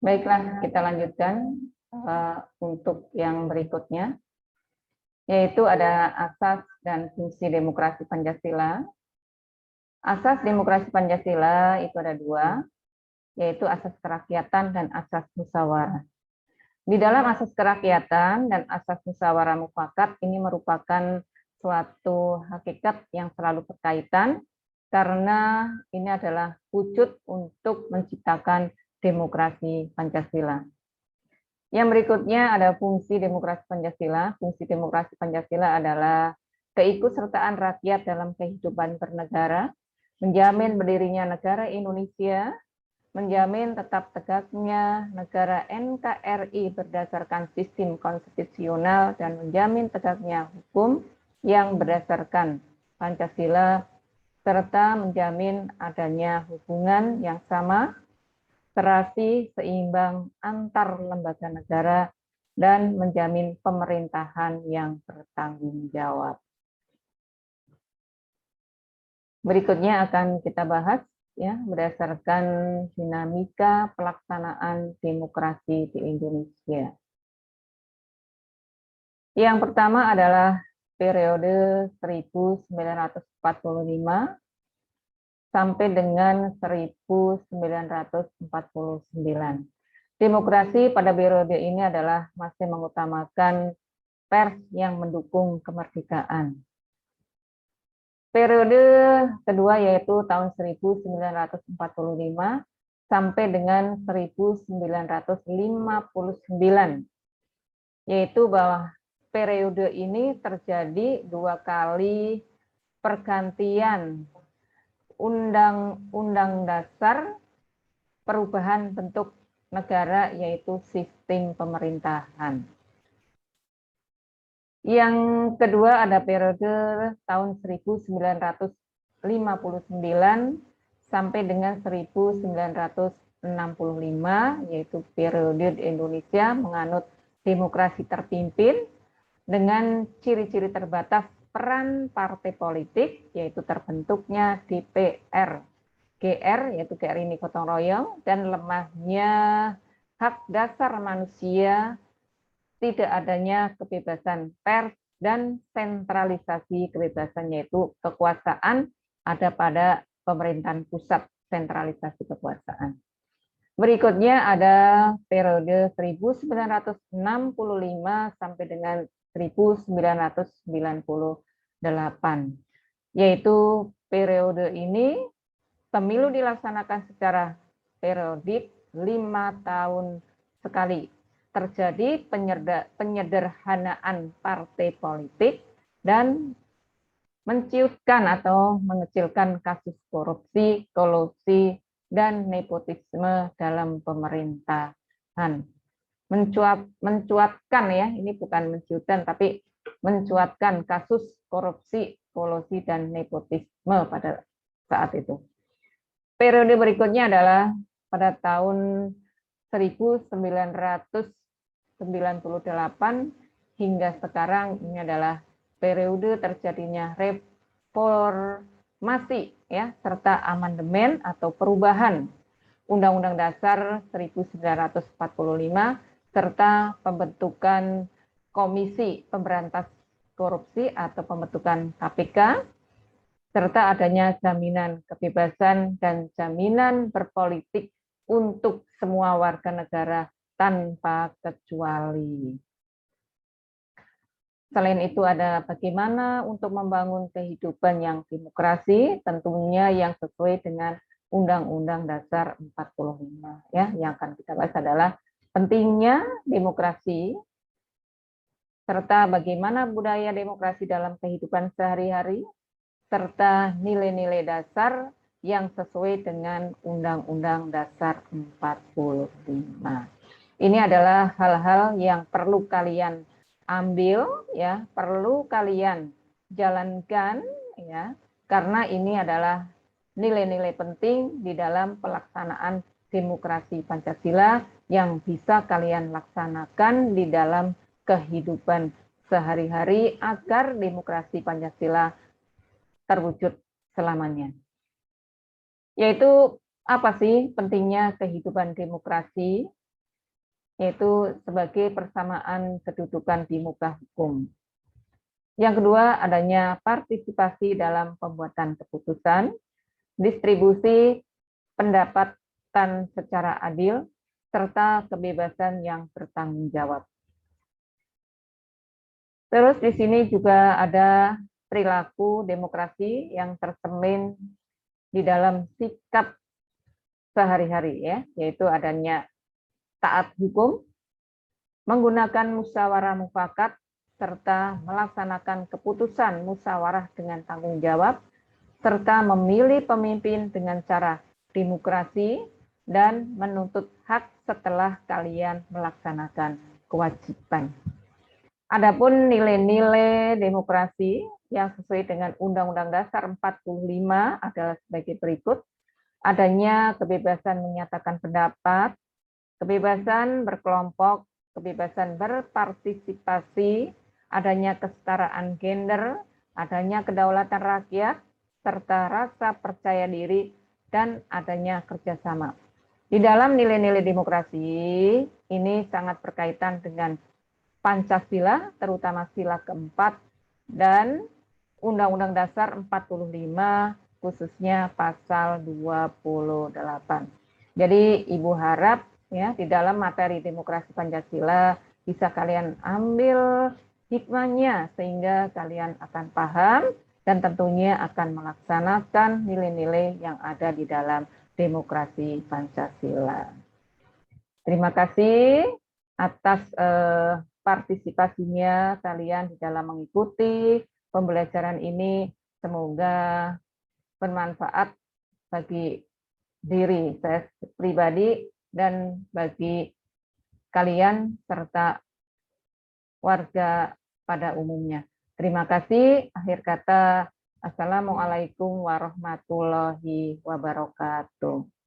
Baiklah, kita lanjutkan untuk yang berikutnya, yaitu ada asas dan fungsi demokrasi Pancasila. Asas demokrasi Pancasila itu ada dua, yaitu asas kerakyatan dan asas musyawarah. Di dalam asas kerakyatan dan asas musyawarah mufakat ini merupakan suatu hakikat yang selalu berkaitan karena ini adalah wujud untuk menciptakan demokrasi Pancasila. Yang berikutnya ada fungsi demokrasi Pancasila. Fungsi demokrasi Pancasila adalah keikutsertaan rakyat dalam kehidupan bernegara, menjamin berdirinya negara Indonesia, menjamin tetap tegaknya negara NKRI berdasarkan sistem konstitusional, dan menjamin tegaknya hukum yang berdasarkan Pancasila, serta menjamin adanya hubungan yang sama, serasi, seimbang antar lembaga negara, dan menjamin pemerintahan yang bertanggung jawab. Berikutnya akan kita bahas ya berdasarkan dinamika pelaksanaan demokrasi di Indonesia. Yang pertama adalah periode 1945 sampai dengan 1949. Demokrasi pada periode ini adalah masih mengutamakan pers yang mendukung kemerdekaan. Periode kedua yaitu tahun 1945 sampai dengan 1959, yaitu bahwa periode ini terjadi dua kali pergantian undang-undang dasar perubahan bentuk negara, yaitu sistem pemerintahan. Yang kedua ada periode tahun 1959 sampai dengan 1965, yaitu periode Indonesia menganut demokrasi terpimpin dengan ciri-ciri terbatas peran partai politik, yaitu terbentuknya DPR GR, yaitu GRI gotong royong, dan lemahnya hak dasar manusia, tidak adanya kebebasan pers, dan sentralisasi kebebasan, yaitu kekuasaan ada pada pemerintahan pusat, sentralisasi kekuasaan. Berikutnya ada periode 1965 sampai dengan 1998, yaitu periode ini pemilu dilaksanakan secara periodik 5 tahun sekali. Terjadi penyederhanaan partai politik dan menciutkan atau mengecilkan kasus korupsi, kolusi, dan nepotisme dalam pemerintahan. Mencuatkan ya, ini bukan menciutkan tapi mencuatkan kasus korupsi, kolusi, dan nepotisme pada saat itu. Periode berikutnya adalah pada tahun 1998 hingga sekarang, ini adalah periode terjadinya reformasi ya serta amandemen atau perubahan Undang-Undang Dasar 1945 serta pembentukan Komisi Pemberantas Korupsi atau pembentukan KPK, serta adanya jaminan kebebasan dan jaminan berpolitik untuk semua warga negara tanpa kecuali. Selain itu ada bagaimana untuk membangun kehidupan yang demokrasi, tentunya yang sesuai dengan Undang-Undang Dasar 45. Ya, yang akan kita bahas adalah pentingnya demokrasi, serta bagaimana budaya demokrasi dalam kehidupan sehari-hari, serta nilai-nilai dasar yang sesuai dengan Undang-Undang Dasar 45. Ini adalah hal-hal yang perlu kalian ambil, ya, perlu kalian jalankan, ya, karena ini adalah nilai-nilai penting di dalam pelaksanaan demokrasi Pancasila yang bisa kalian laksanakan di dalam kehidupan sehari-hari agar demokrasi Pancasila terwujud selamanya. Yaitu apa sih pentingnya kehidupan demokrasi? yaitu sebagai persamaan kedudukan di muka hukum. Yang kedua, adanya partisipasi dalam pembuatan keputusan, distribusi pendapatan secara adil, serta kebebasan yang bertanggung jawab. Terus di sini juga ada perilaku demokrasi yang tercermin di dalam sikap sehari-hari, ya, yaitu adanya taat hukum, menggunakan musyawarah mufakat, serta melaksanakan keputusan musyawarah dengan tanggung jawab, serta memilih pemimpin dengan cara demokrasi, dan menuntut hak setelah kalian melaksanakan kewajiban. Adapun nilai-nilai demokrasi yang sesuai dengan Undang-Undang Dasar 45 adalah sebagai berikut. Adanya kebebasan menyatakan pendapat, kebebasan berkelompok, kebebasan berpartisipasi, adanya kesetaraan gender, adanya kedaulatan rakyat, serta rasa percaya diri, dan adanya kerjasama. Di dalam nilai-nilai demokrasi, ini sangat berkaitan dengan Pancasila, terutama sila keempat, dan Undang-Undang Dasar 45, khususnya pasal 28. Jadi Ibu harap ya di dalam materi demokrasi Pancasila bisa kalian ambil hikmahnya sehingga kalian akan paham dan tentunya akan melaksanakan nilai-nilai yang ada di dalam demokrasi Pancasila. Terima kasih atas partisipasinya kalian di dalam mengikuti pembelajaran ini. Semoga bermanfaat bagi diri saya pribadi dan bagi kalian serta warga pada umumnya. Terima kasih. Akhir kata, Assalamualaikum warahmatullahi wabarakatuh.